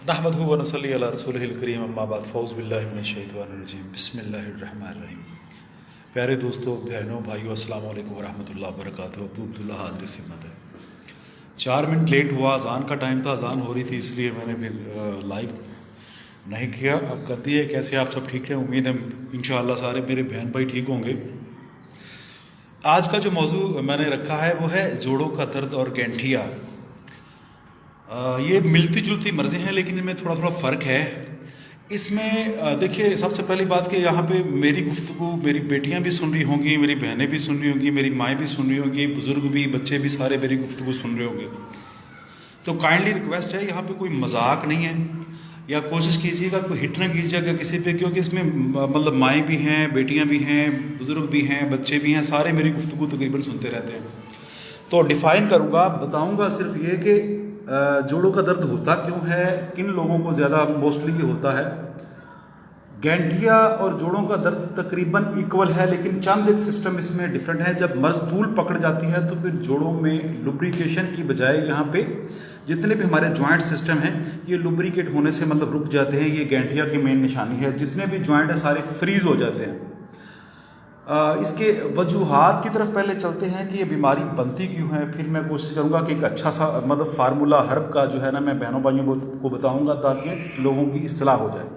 नहमदहु व नसल्ली अला रसूलिहिल करीम अम्मा बाद फ़ौज़ बिल्लाहि मिनश शैतानिर रजीम बिस्मिल्लाहिर रहमानिर रहीम। प्यारे दोस्तों, बहनों, भाइयों, अस्सलाम वालेकुम व रहमतुल्लाहि व बरकातुहू। अबू अब्दुल्ला हाज़िर खिदमत है। 4 मिनट लेट हुआ, अज़ान का टाइम था, अज़ान हो रही थी, इसलिए मैंने फिर लाइव नहीं किया। अब कर दिए। कैसे आप सब ठीक हैं? उम्मीद है इंशाअल्लाह सारे मेरे बहन भाई ठीक होंगे। आज का जो मौजू मैंने रखा है वो है जोड़ों का दर्द और गैंठिया। ये मिलती जुलती मर्ज़ें हैं, लेकिन इनमें थोड़ा थोड़ा फ़र्क है। इसमें देखिए, सबसे पहली बात कि यहाँ पे मेरी गुफ्तगू मेरी बेटियाँ भी सुन रही होंगी, मेरी बहनें भी सुन रही होंगी, मेरी माएँ भी सुन रही होंगी, बुज़ुर्ग भी, बच्चे भी सारे मेरी गुफ्तगू सुन रहे होंगे। तो काइंडली रिक्वेस्ट है, यहाँ पे कोई मजाक नहीं है, या कोशिश कीजिएगा कोई हिट ना कीजिएगा किसी पे, क्योंकि इसमें मतलब माएँ भी हैं, बेटियाँ भी हैं, बुज़ुर्ग भी हैं, बच्चे भी हैं, सारे मेरी गुफ्तगू तकरीबन सुनते रहते हैं। तो डिफ़ाइन करूँगा, बताऊँगा सिर्फ ये कि जोड़ों का दर्द होता क्यों है, किन लोगों को ज़्यादा मोस्टली होता है। गैंठिया और जोड़ों का दर्द तकरीबन इक्वल है, लेकिन चंद एक सिस्टम इसमें डिफरेंट है। जब मर्ज़ तूल पकड़ जाती है तो फिर जोड़ों में लुब्रिकेशन की बजाय यहाँ पे जितने भी हमारे जॉइंट सिस्टम हैं ये लुब्रिकेट होने से मतलब रुक जाते हैं। ये गैंठिया की मेन निशानी है। जितने भी जॉइंट हैं सारे फ्रीज हो जाते हैं। इसके वजूहात की तरफ पहले चलते हैं कि ये बीमारी बनती क्यों है। फिर मैं कोशिश करूंगा कि एक अच्छा सा मतलब फार्मूला हर्ब का जो है ना, मैं बहनों भाइयों को बताऊंगा ताकि लोगों की इस्लाह हो जाए।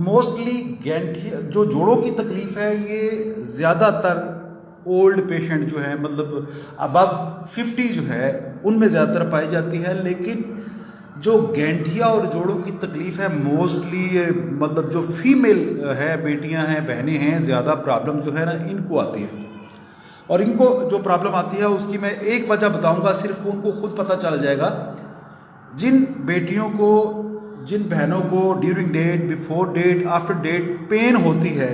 मोस्टली गैंठिया जो जोड़ों की तकलीफ़ है ये ज़्यादातर ओल्ड पेशेंट जो है मतलब अबव 50 जो है उनमें ज़्यादातर पाई जाती है। लेकिन जो गैंठिया और जोड़ों की तकलीफ़ है मोस्टली मतलब जो फीमेल है, बेटियां हैं, बहनें हैं, ज़्यादा प्रॉब्लम जो है ना इनको आती है। और इनको जो प्रॉब्लम आती है उसकी मैं एक वजह बताऊंगा, सिर्फ उनको खुद पता चल जाएगा। जिन बेटियों को, जिन बहनों को during date, before date, after date pain होती है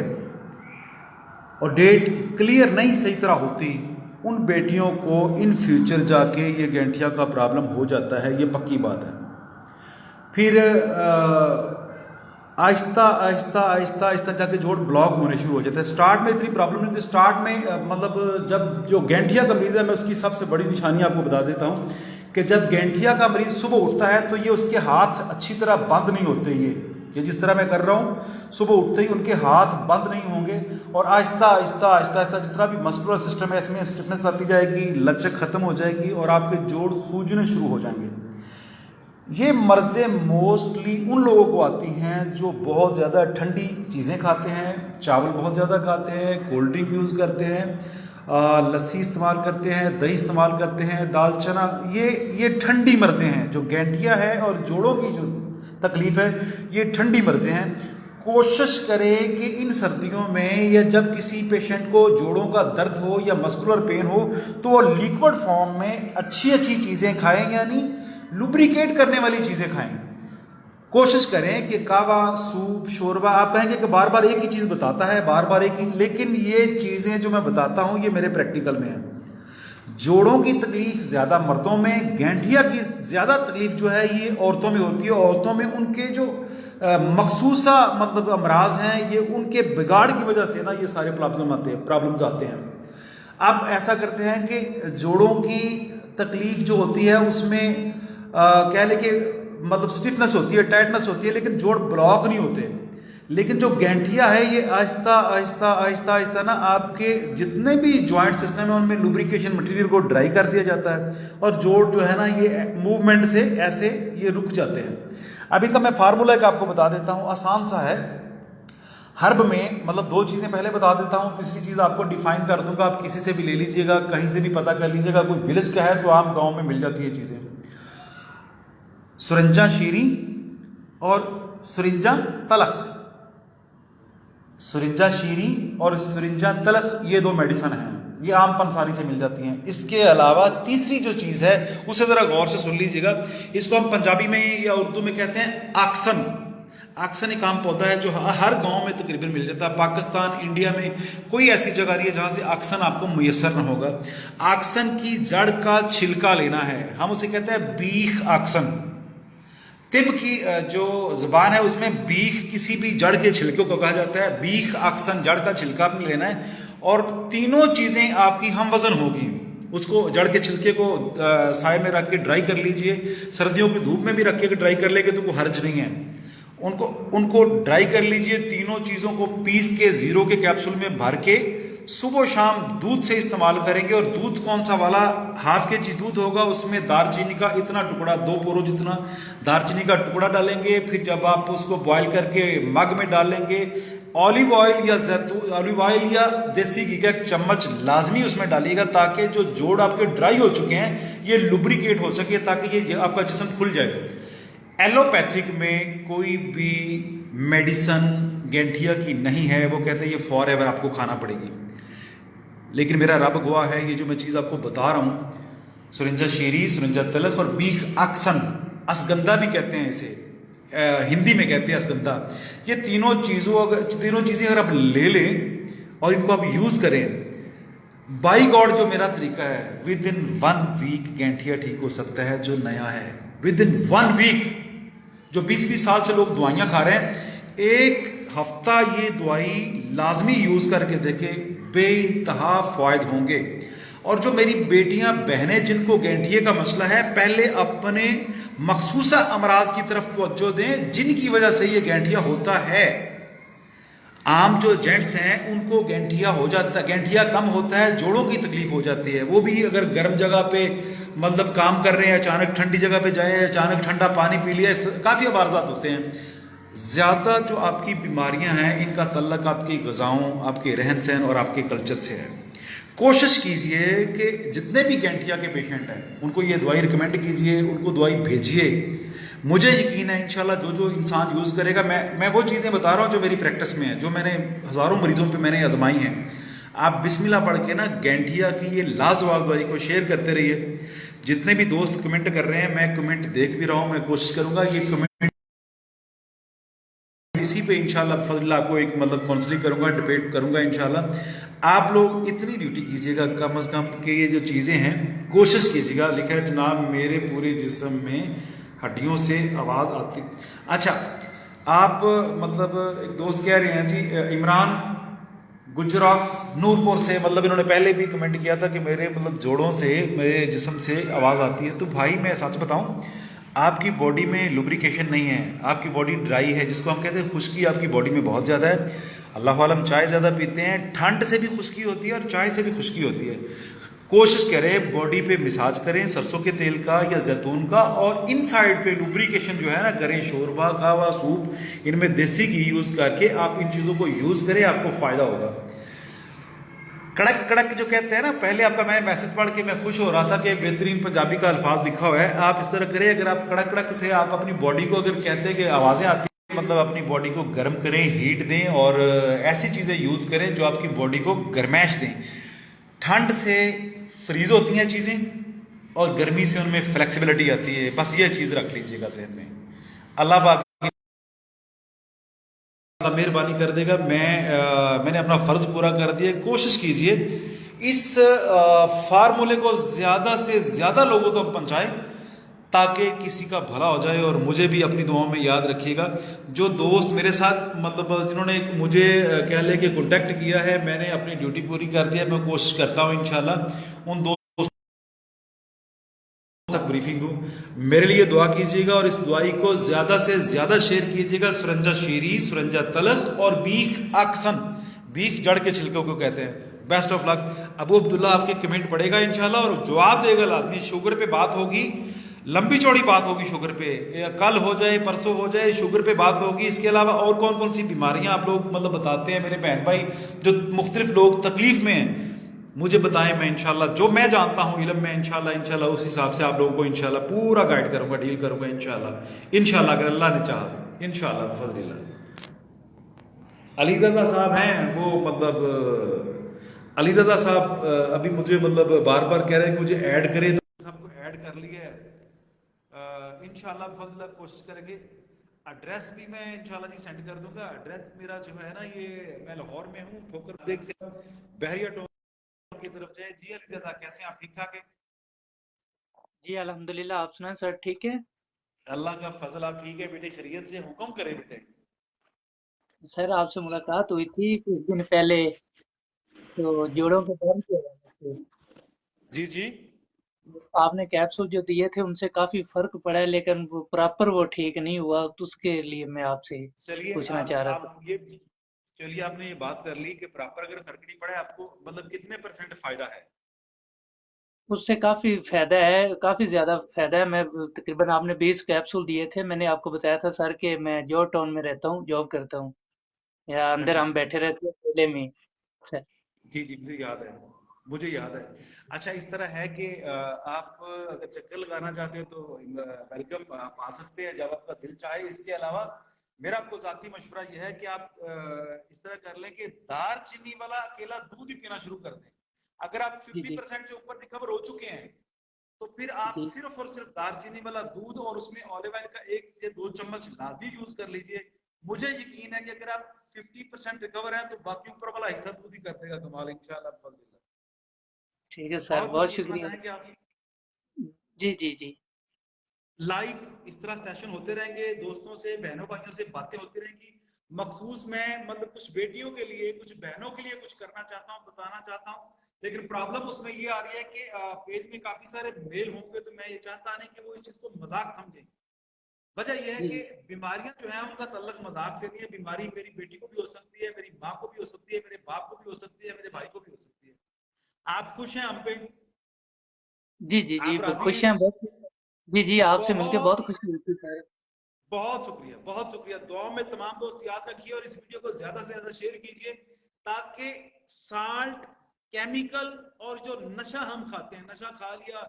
और डेट क्लियर नहीं सही तरह होती, उन बेटियों को इन फ्यूचर जाके ये गैंठिया का प्रॉब्लम हो जाता है। ये पक्की बात है। फिर आहिस्ता आहिस्ता आहिस्ता आहिस्ता जाके जोड़ ब्लॉक होने शुरू हो जाते हैं। स्टार्ट में इतनी प्रॉब्लम नहीं थी। स्टार्ट में मतलब जब जो गैंठिया का मरीज़ है, मैं उसकी सबसे बड़ी निशानी आपको बता देता हूँ कि जब गैंठिया का मरीज़ सुबह उठता है तो ये उसके हाथ अच्छी तरह बंद नहीं होते। ये जिस तरह मैं कर रहा हूँ, सुबह उठते ही उनके हाथ बंद नहीं होंगे और आहिस्ता आहिस्ता आहिस्ता आहिस्ता जितना भी मस्कुलर सिस्टम है इसमें स्टिफनेस आती जाएगी, लचक ख़त्म हो जाएगी और आपके जोड़ सूजने शुरू हो जाएंगे। ये मर्ज़ें मोस्टली उन लोगों को आती हैं जो बहुत ज़्यादा ठंडी चीज़ें खाते हैं, चावल बहुत ज़्यादा खाते हैं, कोल्ड ड्रिंक यूज़ करते हैं, लस्सी इस्तेमाल करते हैं, दही इस्तेमाल करते हैं, दाल चना, ये ठंडी मर्ज़ें हैं। जो गैंठिया है और जोड़ों की जो तकलीफ़ है ये ठंडी मर्ज़ें हैं। कोशिश करें कि इन सर्दियों में या जब किसी पेशेंट को जोड़ों का दर्द हो या मस्कुलर पेन हो तो वो लिक्विड फॉर्म में अच्छी अच्छी चीज़ें खाएं, यानी लुब्रिकेट करने वाली चीज़ें खाएं। कोशिश करें कि कावा, सूप, शोरबा, आप कहेंगे कि बार बार एक ही चीज़ बताता है, बार बार एक ही, लेकिन ये चीज़ें जो मैं बताता हूँ ये मेरे प्रैक्टिकल में है। जोड़ों की तकलीफ ज़्यादा मर्दों में, गैंठिया की ज़्यादा तकलीफ जो है ये औरतों में होती है। औरतों में उनके जो मखसूसा मतलब अमराज हैं ये उनके बिगाड़ की वजह से ना ये सारे प्रॉब्लम्स आते हैं। अब ऐसा करते हैं कि जोड़ों की तकलीफ जो होती है उसमें कह लें कि मतलब स्टिफनेस होती है, टाइटनेस होती है, लेकिन जोड़ ब्लॉक नहीं होते। लेकिन जो गैंठिया है ये आहिस्ता आहिस्ता आहिस्ता आहिस्ता ना आपके जितने भी जॉइंट सिस्टम है उनमें लुब्रिकेशन मटेरियल को ड्राई कर दिया जाता है और जोड़ जो है ना ये मूवमेंट से ऐसे ये रुक जाते हैं। अब इनका मैं फार्मूला एक आपको बता देता हूँ, आसान सा है। हर्ब में मतलब 2 चीज़ें पहले बता देता हूँ, तीसरी चीज़ आपको डिफाइन कर दूंगा। आप किसी से भी ले लीजिएगा, कहीं से भी पता कर लीजिएगा, कोई विलेज का है तो आम गाँव में मिल जाती है चीज़ें। सुरंजा शीरी और सुरिंजा तलख। सुरिंजा शीरी और सुरिंजा तलख ये 2 मेडिसन हैं, ये आम पंसारी से मिल जाती हैं। इसके अलावा तीसरी जो चीज़ है उसे ज़रा गौर से सुन लीजिएगा। इसको हम पंजाबी में या उर्दू में कहते हैं आक्सन। आक्सन एक आम पौधा है जो हर गांव में तकरीबन मिल जाता है। पाकिस्तान, इंडिया में कोई ऐसी जगह नहीं है जहाँ से आक्सन आपको मुयसर न होगा। आक्सन की जड़ का छिलका लेना है, हम उसे कहते हैं बीख आक्सन। तिब की जो ज़बान है उसमें बीख किसी भी जड़ के छिलके को कहा जाता है। बीख आक्सन जड़ का छिलका आपने लेना है और तीनों चीज़ें आपकी हम वज़न होगी। उसको जड़ के छिलके को साए में रख के ड्राई कर लीजिए, सर्दियों की धूप में भी रख के ड्राई कर लेंगे तो कोई हर्ज नहीं है। उनको उनको ड्राई कर लीजिए, तीनों चीज़ों को पीस के जीरो के कैप्सूल में भर के सुबह शाम दूध से इस्तेमाल करेंगे। और दूध कौन सा वाला, हाफ के जी दूध होगा, उसमें दालचीनी का इतना टुकड़ा, 2 पोरो जितना दालचीनी का टुकड़ा डालेंगे। फिर जब आप उसको बॉईल करके मग में डालेंगे, ऑलिव ऑयल या जैतून ऑलिव ऑयल या देसी घी का 1 चम्मच लाजमी उसमें डालिएगा, ताकि जो जोड़ आपके ड्राई हो चुके हैं ये लुब्रिकेट हो सके, ताकि ये आपका जिस्म खुल जाए। एलोपैथिक में कोई भी मेडिसन गैंठिया की नहीं है, वो कहते हैं ये फॉर एवर आपको खाना पड़ेगी। लेकिन मेरा रब गवाह है, ये जो मैं चीज़ आपको बता रहा हूँ, सुरंजा शीरी, सुरंजा तलख और बीख अक्सन, असगंदा भी कहते हैं इसे, हिंदी में कहते हैं असगंदा। ये तीनों चीज़ें अगर आप ले लें और इनको आप यूज़ करें, बाई गॉड जो मेरा तरीका है, विद इन 1 वीक गैंठिया ठीक हो सकता है। जो नया है विद इन 1 वीक, जो 20-20 साल से लोग दवाइयाँ खा रहे हैं, 1 हफ्ता ये दवाई लाजमी यूज़ करके देखें, बेइंतहा फ़ायदे होंगे। और जो मेरी बेटियां बहनें जिनको गैंठिए का मसला है, पहले अपने मखसूसा अमराज की तरफ तवज्जो दें जिनकी वजह से ये गैंठिया होता है। आम जो जेंट्स हैं उनको गैंठिया हो जाता है, गैंठिया कम होता है, जोड़ों की तकलीफ हो जाती है। वो भी अगर गर्म जगह पे मतलब काम कर रहे हैं, अचानक ठंडी जगह पे जाए, अचानक ठंडा पानी पी लिया, काफ़ी अवारजात होते हैं। ज़्यादा जो आपकी बीमारियां हैं इनका तल्लक आपकी ग़िज़ाओं, आपके रहन सहन और आपके कल्चर से है। कोशिश कीजिए कि जितने भी गैंठिया के पेशेंट हैं उनको ये दवाई रिकमेंड कीजिए, उनको दवाई भेजिए। मुझे यकीन है इंशाल्लाह जो जो इंसान यूज़ करेगा, मैं वो चीज़ें बता रहा हूँ जो मेरी प्रैक्टिस में है, जो मैंने हज़ारों मरीज़ों पे मैंने आजमाई हैं। आप बिस्मिल्लाह पढ़ के ना गैंठिया की ये लाजवाब दवाई को शेयर करते रहिए। जितने भी दोस्त कमेंट कर रहे हैं, मैं कमेंट देख भी रहा हूँ, मैं कोशिश करूँगा ये कमेंट इसी पे इंशाल्लाह फजल आपको एक मतलब काउंसलिंग करूंगा, डिबेट करूंगा इंशाल्लाह। आप लोग इतनी ड्यूटी कीजिएगा कम से कम कि ये जो चीज़ें हैं कोशिश कीजिएगा। लिखा है जनाब मेरे पूरे जिस्म में हड्डियों से आवाज़ आती। अच्छा, आप मतलब एक दोस्त कह रहे हैं जी, इमरान गुजराफ नूरपुर से, मतलब इन्होंने पहले भी कमेंट किया था कि मेरे मतलब जोड़ों से, मेरे जिस्म से आवाज़ आती है। तो भाई मैं सच बताऊं, आपकी बॉडी में लुब्रिकेशन नहीं है, आपकी बॉडी ड्राई है, जिसको हम कहते हैं खुश्की आपकी बॉडी में बहुत ज़्यादा है। अल्लाह आलम चाय ज़्यादा पीते हैं, ठंड से भी खुश्की होती है और चाय से भी खुश्की होती है। कोशिश करें बॉडी पे मिसाज करें सरसों के तेल का या जैतून का, और इन साइड पे लुब्रिकेशन जो है ना करें, शोरबा कहवा सूप, इनमें देसी घी यूज़ करके आप इन चीज़ों को यूज़ करें, आपको फ़ायदा होगा। कड़क कड़क जो कहते हैं ना, पहले आपका मैं मैसेज पढ़ के मैं खुश हो रहा था कि बेहतरीन पंजाबी का अल्फाज लिखा हुआ है। आप इस तरह करें, अगर आप कड़क कड़क से आप अपनी बॉडी को अगर कहते हैं कि आवाज़ें आती हैं, मतलब अपनी बॉडी को गर्म करें, हीट दें और ऐसी चीज़ें यूज़ करें जो आपकी बॉडी को गर्मैश दें। ठंड से फ्रीज होती हैं चीज़ें और गर्मी से उनमें फ्लेक्सिबिलिटी आती है। बस ये चीज़ रख लीजिएगा जहन में। अल्लाह पाक मेहरबानी कर देगा। मैंने अपना फ़र्ज़ पूरा कर दिया। कोशिश कीजिए इस फार्मूले को ज़्यादा से ज़्यादा लोगों तक पहुँचाएं ताकि किसी का भला हो जाए। और मुझे भी अपनी दुआओं में याद रखिएगा। जो दोस्त मेरे साथ मतलब जिन्होंने मुझे कह ले कि कॉन्टेक्ट किया है, मैंने अपनी ड्यूटी पूरी कर दी है। मैं कोशिश करता हूँ इंशाल्लाह उन दोस्त तक ब्रीफिंग दूँ। मेरे लिए दुआ कीजिएगा और इस दुआई को ज़्यादा से ज़्यादा शेयर कीजिएगा। सुरंजा शीरी, सुरंजा तलख और बीख अक्सन, बीख जड़ के छिलकों को कहते हैं। Best of luck. Abu Abdullah आपके कमेंट पढ़ेगा इंशाल्लाह और जवाब देगा लाजमी। शुगर पे बात होगी, लंबी चौड़ी बात होगी शुगर पे, कल हो जाए परसों हो जाए, शुगर पे बात होगी। इसके अलावा और कौन कौन सी बीमारियां आप लोग मतलब बताते हैं मेरे बहन भाई, जो मुख्तलिफ लोग तकलीफ में हैं, मुझे बताएं। मैं इंशाल्लाह जो मैं जानता हूँ इल्म में इंशाल्लाह उस हिसाब से आप लोगों को इंशाल्लाह पूरा गाइड करूँगा, डील करूँगा इंशाल्लाह अगर अल्लाह ने चाहा तो इंशाल्लाह फजलिल्लाह। अली रज़ा साहब हैं वो, मतलब अली रज़ा साहब अभी मुझे मतलब बार बार कह रहे हैं कि मुझे ऐड करें, तो सबको ऐड कर लिया है। इंशाल्लाह फजलिल्लाह कोशिश करेंगे। एड्रेस भी मैं इंशाल्लाह जी सेंड कर दूंगा। एड्रेस मेरा जो है ना, ये मैं लाहौर में हूँ, ठोकर बेग से बहरिया की तरफ जाए। जी अली रज़ा, कैसे हैं आप? ठीक ठाक है? जी अल्हम्दुलिल्लाह। आप सुनाएं सर, ठीक है? अल्लाह का फजल। आप ठीक है बेटे? खैरियत से? हुक्म करें बेटे। सर आपसे मुलाकात हुई थी कुछ दिन पहले, तो जोड़ों के दर्द की वजह से। जी जी। आपने कैप्सूल जो दिए थे उनसे काफी फर्क पड़ा है, लेकिन वो प्रॉपर वो ठीक नहीं हुआ, तो उसके लिए मैं आपसे चलिए पूछना चाह रहा था। आप ये चलिए आपने ये बात कर ली कि प्रॉपर अगर फर्क नहीं पड़ा है, आपको मतलब कितने परसेंट फायदा है? उससे काफी फायदा है, काफी ज्यादा फायदा है। मैं तकरीबन, आपने 20 कैप्सूल दिए थे, मैंने आपको बताया था सर कि मैं जॉर्ज टाउन में रहता हूँ, जॉब करता हूँ, या अंदर अच्छा हम बैठे रहते हैं अकेले में ही। सर। जी जी, मुझे याद है, मुझे याद है। अच्छा इस तरह है कि आप अगर चक्कर लगाना चाहते हैं तो वेलकम, आप आ सकते हैं जब आपका दिल चाहे। इसके अलावा मेरा आपको जाती मशवरा यह है कि आप इस तरह कर लें कि दार चीनी वाला अकेला दूध ही पीना शुरू कर दें। अगर आप जी जी 50% से ऊपर रिकवर हो चुके हैं तो फिर आप जी सिर्फ और सिर्फ दालचीनी वाला दूध और उसमें ऑलिव ऑयल का 1 से 2 चम्मच लाजमी यूज कर लीजिए। मुझे यकीन है कि अगर आप 50% रिकवर हैं तो बाकी ऊपर वाला हिस्सा दूध ही कर देगा कमाल, इंशाल्लाह फजल। ठीक है सर, और कुछ बहुत पूछना शुक्रिया। चाहेंगे आप? जी जी जी लाइव इस तरह सेशन होते रहेंगे, दोस्तों से बहनों भाइयों से बातें होती रहेंगी। मखसूस मैं मतलब कुछ बेटियों के लिए कुछ बहनों के लिए कुछ करना चाहता हूँ, बताना चाहता हूँ, लेकिन प्रॉब्लम उसमें ये आ रही है कि पेज में काफी सारे मेल होंगे तो मैं ये चाहता नहीं कि वो इस चीज को मजाक समझें। वजह यह है जी कि जी बीमारियां जो है उनका तल्लक मजाक से नहीं है। बीमारी मेरी बेटी को भी हो सकती है, मेरी माँ को भी हो सकती है, मेरे बाप को भी हो सकती है, मेरे भाई को भी हो सकती है। आप खुश हैं हम पे? जी जी जी, आप राजी खुश हैं? हैं बहुत। जी जी, आपसे मिलके बहुत बहुत खुशी हुई सर। बहुत शुक्रिया, बहुत शुक्रिया। दुआ में तमाम दोस्त याद रखिए और इस वीडियो को ज्यादा से ज्यादा शेयर कीजिए ताकि साल्ट, केमिकल और जो नशा हम खाते हैं, नशा खा लिया,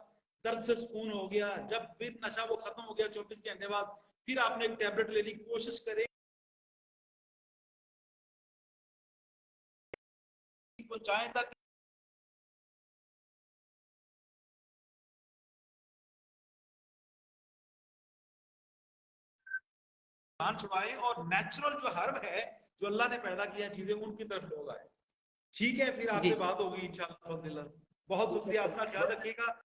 दर्द से सुकून हो गया, जब फिर नशा वो खत्म हो गया 24 घंटे बाद, फिर आपने एक टैबलेट लेने की कोशिश करें इसको चाहें ताकि जान छुड़ाएं और नेचुरल जो हर्ब है, जो अल्लाह ने पैदा किया है चीजें, उनकी तरफ लोग आए। ठीक है, फिर जी आपसे बात होगी इंशाल्लाह। बहुत शुक्रिया, अपना ख्याल रखिएगा।